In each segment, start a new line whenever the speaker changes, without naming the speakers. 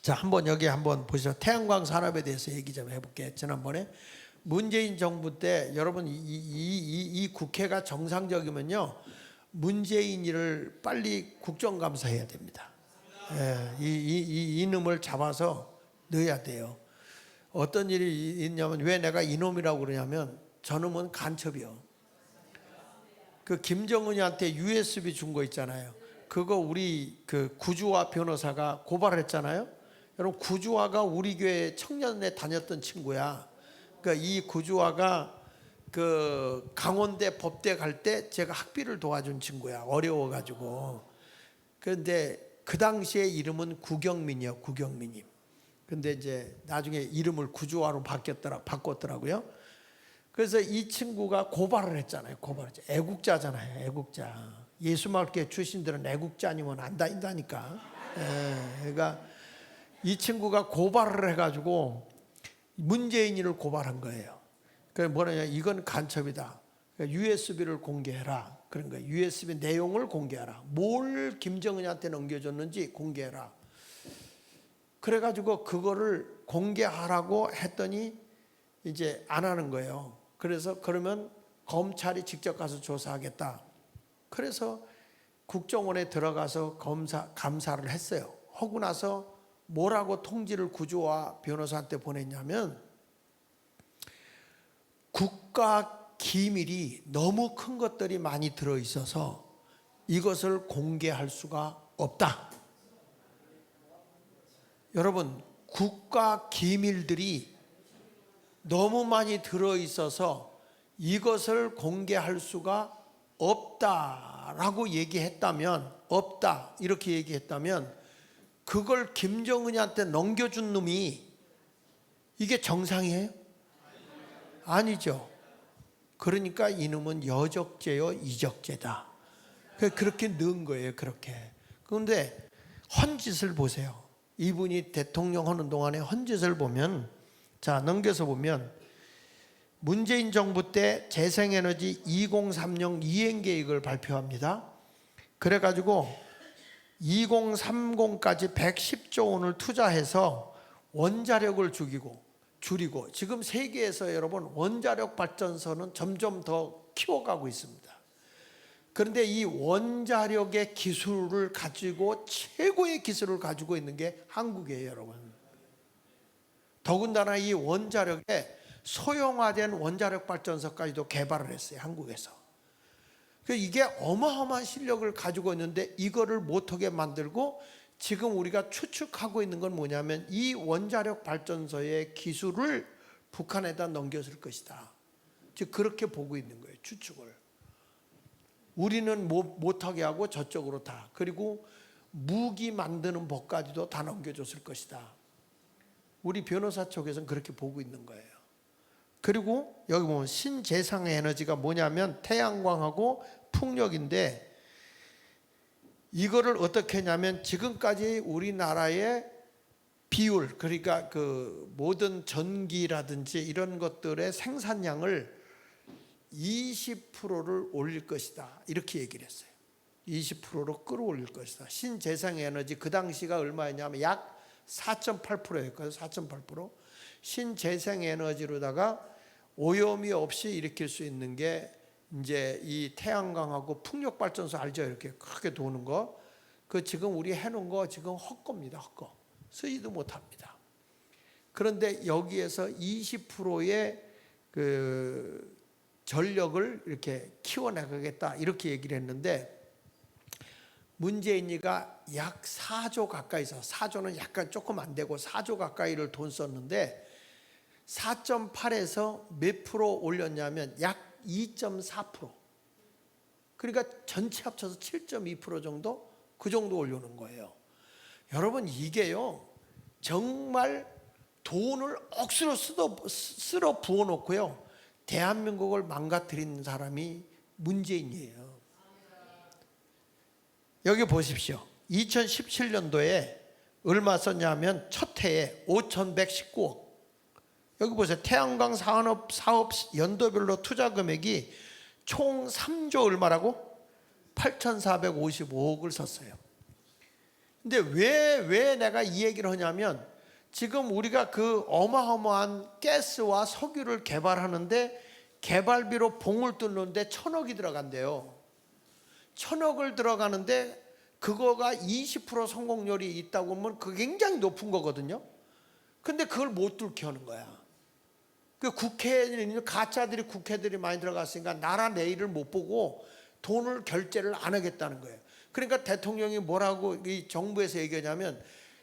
자, 여기 한번 보시죠. 태양광 산업에 대해서 얘기 좀 해볼게요. 지난번에 문재인 정부 때 여러분 이 국회가 정상적이면요, 문재인이를 빨리 국정감사해야 됩니다. 예, 이놈을 잡아서 넣어야 돼요. 어떤 일이 있냐면, 왜 내가 이놈이라고 그러냐면, 저놈은 간첩이요. 그 김정은이한테 USB 준 거 있잖아요. 그거 우리 그 구주화 변호사가 고발했잖아요. 여러분, 구주화가 우리 교회 청년에 다녔던 친구야. 그러니까 이 구주화가 그 강원대 법대 갈 때 제가 학비를 도와준 친구야. 어려워가지고. 그런데 그 당시에 이름은 구경민이요, 구경민님. 근데 이제 나중에 이름을 구주화로 바꿨더라고요. 그래서 이 친구가 고발을 했잖아요. 고발했죠. 애국자잖아요, 애국자. 예수말교회 출신들은 애국자 아니면 안 다닌다니까. 그러니까 이 친구가 고발을 해가지고 문재인이를 고발한 거예요. 그 뭐냐, 이건 간첩이다. 그러니까 USB를 공개해라. 그런 거예요. USB 내용을 공개하라. 뭘 김정은한테 넘겨줬는지 공개해라. 그래가지고 그거를 공개하라고 했더니 이제 안 하는 거예요. 그래서 그러면 검찰이 직접 가서 조사하겠다. 그래서 국정원에 들어가서 감사를 했어요. 하고 나서 뭐라고 통지를 구주화 변호사한테 보냈냐면, 국가 기밀이 너무 큰 것들이 많이 들어있어서 이것을 공개할 수가 없다. 여러분, 국가 기밀들이 너무 많이 들어있어서 이것을 공개할 수가 없다라고 얘기했다면, 없다 이렇게 얘기했다면, 그걸 김정은이한테 넘겨준 놈이 이게 정상이에요? 아니죠. 그러니까 이놈은 여적죄요 이적죄다. 그렇게 넣은 거예요. 그렇게. 그런데 헌짓을 보세요. 이분이 대통령 하는 동안에 헌짓을 보면, 자, 넘겨서 보면, 문재인 정부 때 재생에너지 2030 이행계획을 발표합니다. 그래가지고 2030까지 110조 원을 투자해서 원자력을 줄이고 지금 세계에서 여러분 원자력 발전소는 점점 더 키워가고 있습니다. 그런데 이 원자력의 기술을 가지고, 최고의 기술을 가지고 있는 게 한국이에요, 여러분. 더군다나 이 원자력에 소형화된 원자력 발전소까지도 개발을 했어요, 한국에서. 이게 어마어마한 실력을 가지고 있는데 이거를 못하게 만들고, 지금 우리가 추측하고 있는 건 뭐냐면, 이 원자력 발전소의 기술을 북한에다 넘겼을 것이다. 즉 그렇게 보고 있는 거예요, 추측을. 우리는 못하게 하고 저쪽으로 다, 그리고 무기 만드는 법까지도 다 넘겨줬을 것이다. 우리 변호사 쪽에서는 그렇게 보고 있는 거예요. 그리고 여기 보면 신재생 에너지가 뭐냐면 태양광하고 풍력인데, 이거를 어떻게 했냐면, 지금까지 우리나라의 비율, 그러니까 그 모든 전기라든지 이런 것들의 생산량을 20%를 올릴 것이다, 이렇게 얘기를 했어요. 20%로 끌어올릴 것이다. 신재생 에너지, 그 당시가 얼마였냐면 약 4.8%였거든요. 4.8%. 신재생 에너지로다가 오염이 없이 일으킬 수 있는 게 이제 이 태양광하고 풍력 발전소 알죠? 이렇게 크게 도는 거. 그 지금 우리 해놓은 거 지금 헛겁니다, 헛거. 쓰지도 못합니다. 그런데 여기에서 20%의 그 전력을 이렇게 키워나가겠다, 이렇게 얘기를 했는데, 문재인이가 약 4조 가까이서, 4조는 약간 조금 안 되고 4조 가까이를 돈 썼는데, 4.8에서 몇 프로 올렸냐면 약 2.4%. 그러니까 전체 합쳐서 7.2% 정도, 그 정도 올려놓은 거예요. 여러분, 이게요 정말 돈을 억수로 쓸어 부어놓고요 대한민국을 망가뜨리는 사람이 문재인이에요. 여기 보십시오. 2017년도에 얼마 썼냐면 첫 해에 5,119억. 여기 보세요. 태양광 사업 연도별로 투자 금액이 총 3조 얼마라고? 8,455억을 썼어요. 근데 왜 내가 이 얘기를 하냐면 지금 우리가 그 어마어마한 가스와 석유를 개발하는데 개발비로 봉을 뚫는데 1,000억이 들어간대요. 1,000억을 들어가는데 그거가 20% 성공률이 있다고 하면 그게 굉장히 높은 거거든요. 근데 그걸 못 뚫게 하는 거야. 그 국회에 가짜들이 국회들이 많이 들어갔으니까 나라 내일을 못 보고 돈을 결제를 안 하겠다는 거예요. 그러니까 대통령이 뭐라고 이 정부에서 얘기하냐면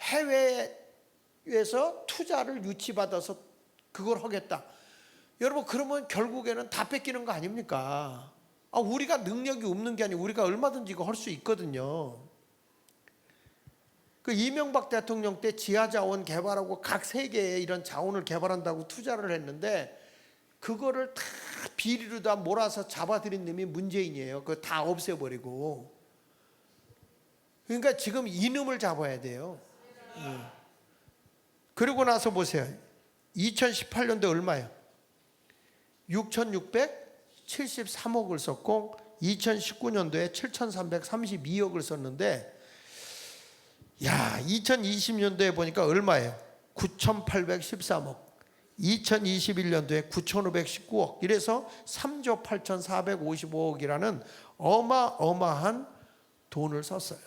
해외에서 투자를 유치받아서 그걸 하겠다. 여러분 그러면 결국에는 다 뺏기는 거 아닙니까? 우리가 능력이 없는 게 아니고 우리가 얼마든지 이거 할 수 있거든요. 그 이명박 대통령 때 지하자원 개발하고 각 세계에 이런 자원을 개발한다고 투자를 했는데 그거를 다 비리로 다 몰아서 잡아들인 놈이 문재인이에요. 그거 다 없애버리고. 그러니까 지금 이놈을 잡아야 돼요. 그리고 나서 보세요. 2018년도 얼마예요? 6,673억을 썼고 2019년도에 7,332억을 썼는데 2020년도에 보니까 얼마예요? 9,813억. 2021년도에 9,519억. 이래서 3조 8,455억이라는 어마어마한 돈을 썼어요.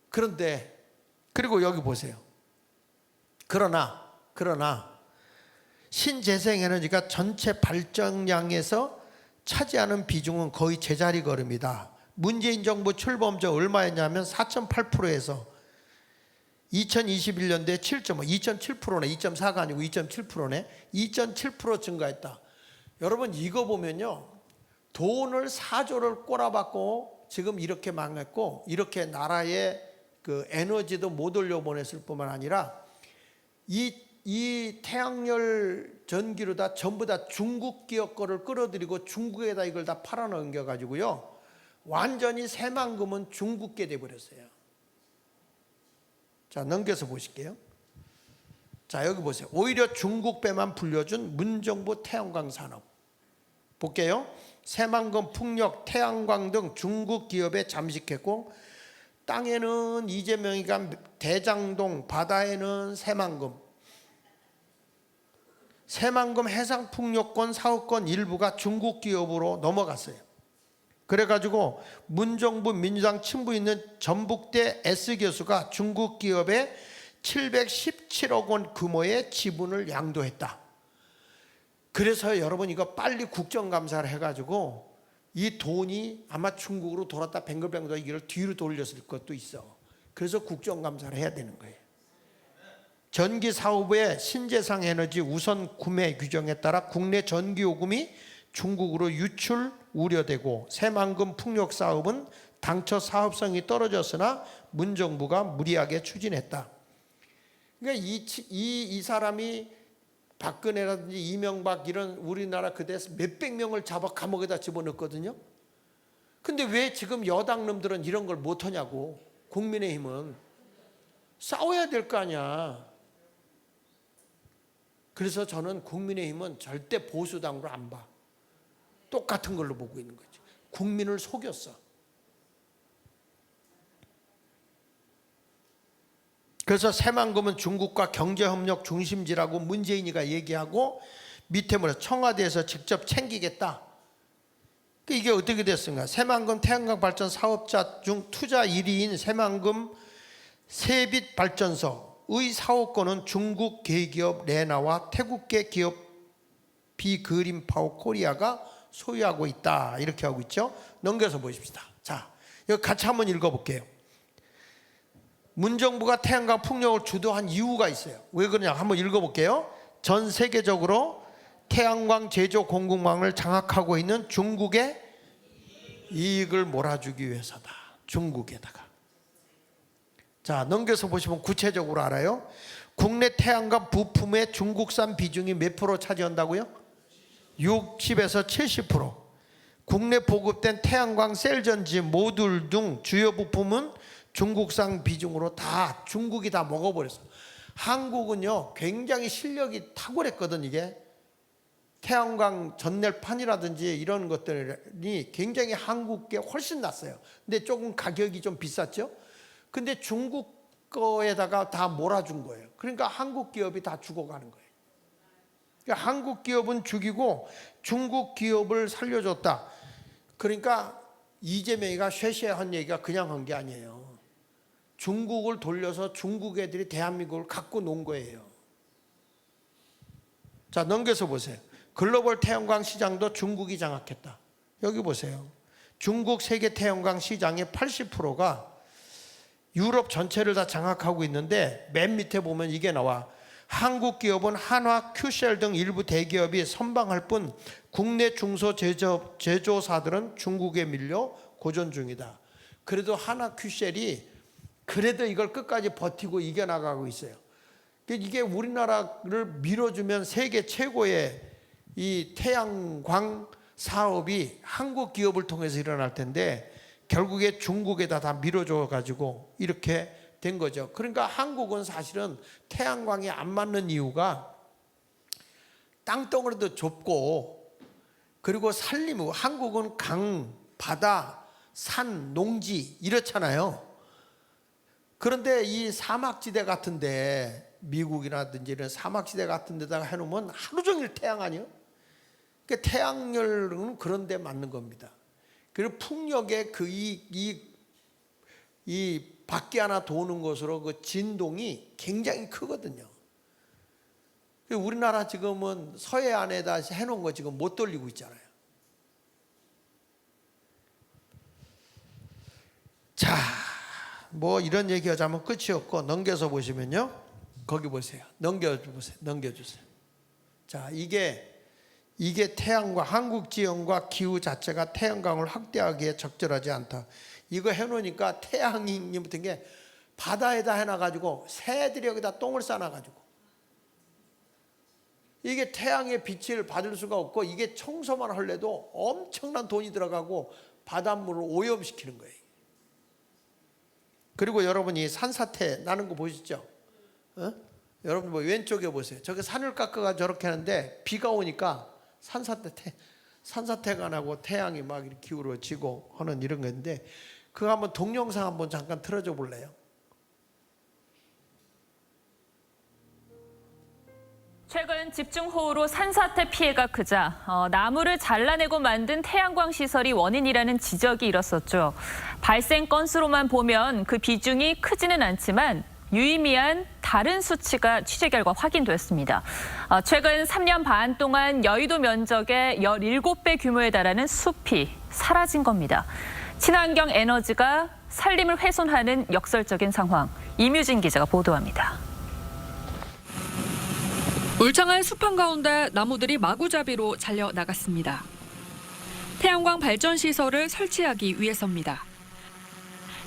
그런데 그리고 여기 보세요. 그러나 신재생에너지가 전체 발전량에서 차지하는 비중은 거의 제자리 걸음이다. 문재인 정부 출범 전 얼마였냐면 4.8%에서 2021년도에 2.7%네. 2.4가 아니고 2.7%네. 2.7% 증가했다. 여러분 이거 보면요. 돈을 4조를 꼬라박고 지금 이렇게 망했고 이렇게 나라의 그 에너지도 못 올려보냈을 뿐만 아니라 이 태양열 전기로 다 전부 다 중국 기업 거를 끌어들이고 중국에다 이걸 다 팔아넘겨 가지고요. 완전히 새만금은 중국계 돼버렸어요. 자, 넘겨서 보실게요. 자, 여기 보세요. 오히려 중국 배만 불려준 문정부 태양광 산업. 볼게요. 새만금, 풍력, 태양광 등 중국 기업에 잠식했고 땅에는 이재명이가 대장동, 바다에는 새만금 해상풍력권 사업권 일부가 중국 기업으로 넘어갔어요. 그래가지고 문정부 민주당 친부 있는 전북대 S교수가 중국 기업에 717억 원 규모의 지분을 양도했다. 그래서 여러분 이거 빨리 국정감사를 해가지고 이 돈이 아마 중국으로 돌았다 뱅글뱅글 이걸 뒤로 돌렸을 것도 있어. 그래서 국정감사를 해야 되는 거예요. 전기사업부의 신재생 에너지 우선 구매 규정에 따라 국내 전기요금이 중국으로 유출 우려되고 새만금 풍력 사업은 당초 사업성이 떨어졌으나 문정부가 무리하게 추진했다. 그러니까 이 사람이 박근혜라든지 이명박 이런 우리나라 그대에서 몇백 명을 잡아 감옥에다 집어넣었거든요. 근데 왜 지금 여당 놈들은 이런 걸 못하냐고. 국민의힘은 싸워야 될 거 아니야. 그래서 저는 국민의힘은 절대 보수당으로 안 봐. 똑같은 걸로 보고 있는 거지. 국민을 속였어. 그래서 새만금은 중국과 경제협력 중심지라고 문재인이가 얘기하고 밑에 뭐라 청와대에서 직접 챙기겠다. 이게 어떻게 됐습니까? 새만금 태양광 발전 사업자 중 투자 1위인 새만금 새빛 발전소의 사업권은 중국 대기업 레나와 태국계 기업 비그린파워 코리아가 소유하고 있다. 이렇게 하고 있죠. 넘겨서 보십시다. 자, 여기 같이 한번 읽어볼게요. 문정부가 태양광 풍력을 주도한 이유가 있어요. 왜 그러냐 한번 읽어볼게요. 전 세계적으로 태양광 제조 공급망을 장악하고 있는 중국의 이익을 몰아주기 위해서다. 중국에다가. 자, 넘겨서 보시면 구체적으로 알아요. 국내 태양광 부품의 중국산 비중이 몇 프로 차지한다고요? 60에서 70%. 국내 보급된 태양광 셀 전지 모듈 등 주요 부품은 중국산 비중으로 다 중국이 다 먹어버렸어. 한국은요 굉장히 실력이 탁월했거든. 이게 태양광 전열판이라든지 이런 것들이 굉장히 한국게 훨씬 낫어요. 근데 조금 가격이 좀 비쌌죠. 근데 중국 거에다가 다 몰아준 거예요. 그러니까 한국 기업이 다 죽어가는 거예요. 그러니까 한국 기업은 죽이고 중국 기업을 살려줬다. 그러니까 이재명이가 쉐쉐한 얘기가 그냥 한 게 아니에요. 중국을 돌려서 중국 애들이 대한민국을 갖고 논 거예요. 자, 넘겨서 보세요. 글로벌 태양광 시장도 중국이 장악했다. 여기 보세요. 중국 세계 태양광 시장의 80%가 유럽 전체를 다 장악하고 있는데 맨 밑에 보면 이게 나와. 한국 기업은 한화, 큐셀 등 일부 대기업이 선방할 뿐 국내 중소제조사들은 중국에 밀려 고전 중이다. 그래도 한화, 큐셀이 그래도 이걸 끝까지 버티고 이겨나가고 있어요. 이게 우리나라를 밀어주면 세계 최고의 이 태양광 사업이 한국 기업을 통해서 일어날 텐데 결국에 중국에다 다 밀어줘 가지고 이렇게 된 거죠. 그러니까 한국은 사실은 태양광이 안 맞는 이유가 땅덩어리도 좁고 그리고 산림, 한국은 강, 바다, 산, 농지 이렇잖아요. 그런데 이 사막지대 같은데 미국이라든지 이런 사막지대 같은 데다가 해놓으면 하루 종일 태양 아니에요? 그러니까 태양열은 그런 데 맞는 겁니다. 그리고 풍력의 이 바퀴 하나 도는 것으로 그 진동이 굉장히 크거든요. 우리나라 지금은 서해안에다 해놓은 거 지금 못 돌리고 있잖아요. 자, 뭐 이런 얘기 하자면 끝이 없고 넘겨서 보시면요. 거기 보세요. 넘겨주세요. 자, 이게 태양광, 한국 지형과 기후 자체가 태양광을 확대하기에 적절하지 않다. 이거 해놓으니까 태양이 같은 게 바다에다 해놔가지고 새들이 여기다 똥을 싸놔가지고 이게 태양의 빛을 받을 수가 없고 이게 청소만 할래도 엄청난 돈이 들어가고 바닷물을 오염시키는 거예요. 그리고 여러분이 산사태 나는 거 보시죠? 여러분 뭐 왼쪽에 보세요. 저기 산을 깎아가 저렇게 하는데 비가 오니까 산사태가 나고 태양이 막 이렇게 기울어지고 하는 이런 건데 그거 한번 동영상 한번 잠깐 틀어줘 볼래요?
최근 집중호우로 산사태 피해가 크자 나무를 잘라내고 만든 태양광 시설이 원인이라는 지적이 일었었죠. 발생 건수로만 보면 그 비중이 크지는 않지만 유의미한 다른 수치가 취재 결과 확인됐습니다. 최근 3년 반 동안 여의도 면적의 17배 규모에 달하는 숲이 사라진 겁니다. 친환경 에너지가 산림을 훼손하는 역설적인 상황. 이뮤진 기자가 보도합니다.
울창한 숲 한가운데 나무들이 마구잡이로 잘려 나갔습니다. 태양광 발전 시설을 설치하기 위해서입니다.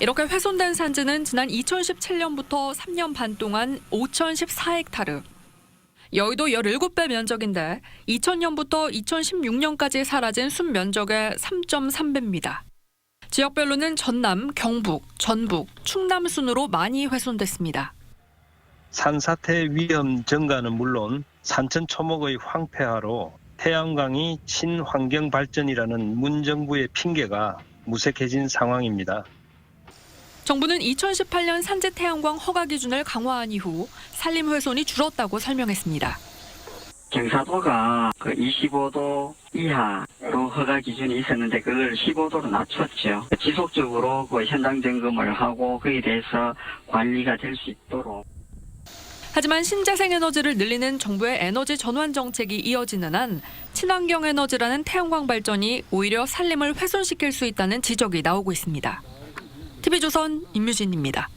이렇게 훼손된 산지는 지난 2017년부터 3년 반 동안 5,014헥타르. 여의도 17배 면적인데 2000년부터 2016년까지 사라진 숲 면적의 3.3배입니다. 지역별로는 전남, 경북, 전북, 충남 순으로 많이 훼손됐습니다.
산사태 위험 증가는 물론 산천 초목의 황폐화로 태양광이 친환경 발전이라는 문정부의 핑계가 무색해진 상황입니다.
정부는 2018년 산지 태양광 허가 기준을 강화한 이후 산림 훼손이 줄었다고 설명했습니다.
경사도가 25도 이하로 허가 기준이 있었는데 그걸 15도로 낮췄죠. 지속적으로 현장 점검을 하고 그에 대해서 관리가 될 수 있도록.
하지만 신재생 에너지를 늘리는 정부의 에너지 전환 정책이 이어지는 한 친환경 에너지라는 태양광 발전이 오히려 산림을 훼손시킬 수 있다는 지적이 나오고 있습니다. TV조선 임유진입니다.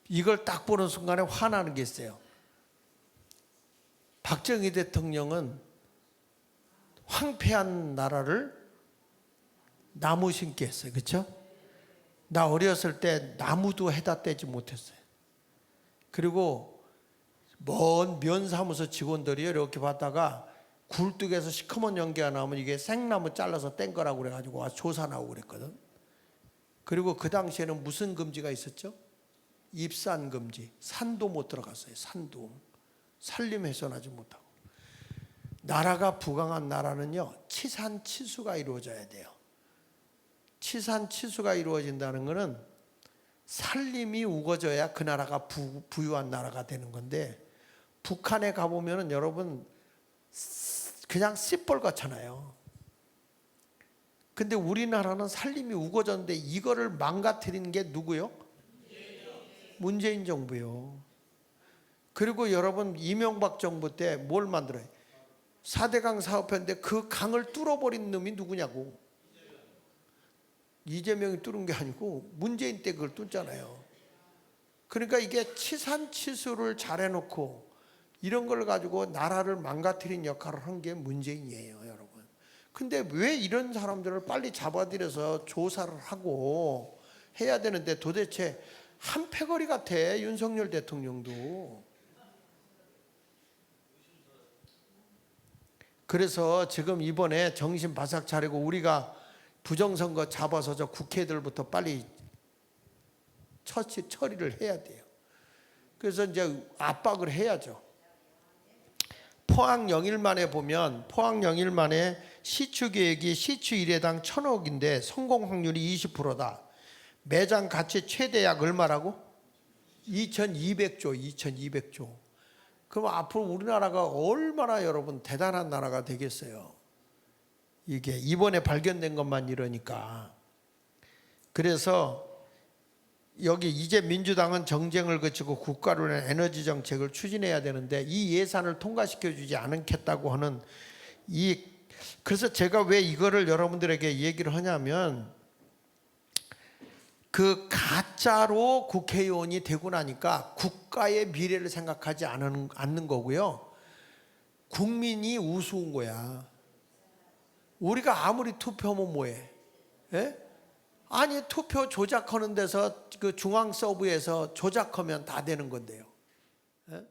이걸 딱 보는 순간에 화나는 게 있어요. 박정희 대통령은 황폐한 나라를 나무 심기 했어요. 그렇죠? 나 어렸을 때 나무도 해다 떼지 못했어요. 그리고 먼 면사무소 직원들이 이렇게 봤다가 굴뚝에서 시커먼 연기가 나오면 이게 생나무 잘라서 뗀 거라고 그래가지고 와서 조사 나오고 그랬거든. 그리고 그 당시에는 무슨 금지가 있었죠? 입산 금지. 산도 못 들어갔어요. 산도. 산림 훼손하지 못하고. 나라가 부강한 나라는요, 치산치수가 이루어져야 돼요. 치산치수가 이루어진다는 것은 살림이 우거져야 그 나라가 부유한 나라가 되는 건데, 북한에 가보면은 여러분 그냥 씨뻘겋잖아요. 근데 우리나라는 살림이 우거졌는데 이거를 망가뜨린 게 누구요? 문재인 정부요. 그리고 여러분 이명박 정부 때 뭘 만들어요? 4대강 사업했는데 그 강을 뚫어버린 놈이 누구냐고. 이재명이 뚫은 게 아니고 문재인 때 그걸 뚫잖아요. 그러니까 이게 치산치수를 잘해놓고 이런 걸 가지고 나라를 망가뜨린 역할을 한 게 문재인이에요, 여러분. 근데 왜 이런 사람들을 빨리 잡아들여서 조사를 하고 해야 되는데 도대체 한 패거리 같아, 윤석열 대통령도. 그래서 지금 이번에 정신 바싹 차리고 우리가 부정선거 잡아서 저 국회들부터 빨리 처리를 해야 돼요. 그래서 이제 압박을 해야죠. 포항 영일만에 보면 포항 영일만에 시추계획이 시추 1회당 1,000억인데 성공 확률이 20%다. 매장 가치 최대약 얼마라고? 2,200조. 그럼 앞으로 우리나라가 얼마나 여러분 대단한 나라가 되겠어요. 이게 이번에 발견된 것만 이러니까. 그래서 여기 이제 민주당은 정쟁을 거치고 국가로 는 에너지 정책을 추진해야 되는데 이 예산을 통과시켜 주지 않겠다고 하는 그래서 제가 왜 이거를 여러분들에게 얘기를 하냐면, 그 가짜로 국회의원이 되고 나니까 국가의 미래를 생각하지 않는 거고요. 국민이 우스운 거야. 우리가 아무리 투표하면 뭐해? 예? 아니 투표 조작하는 데서 그 중앙 서브에서 조작하면 다 되는 건데요. 예?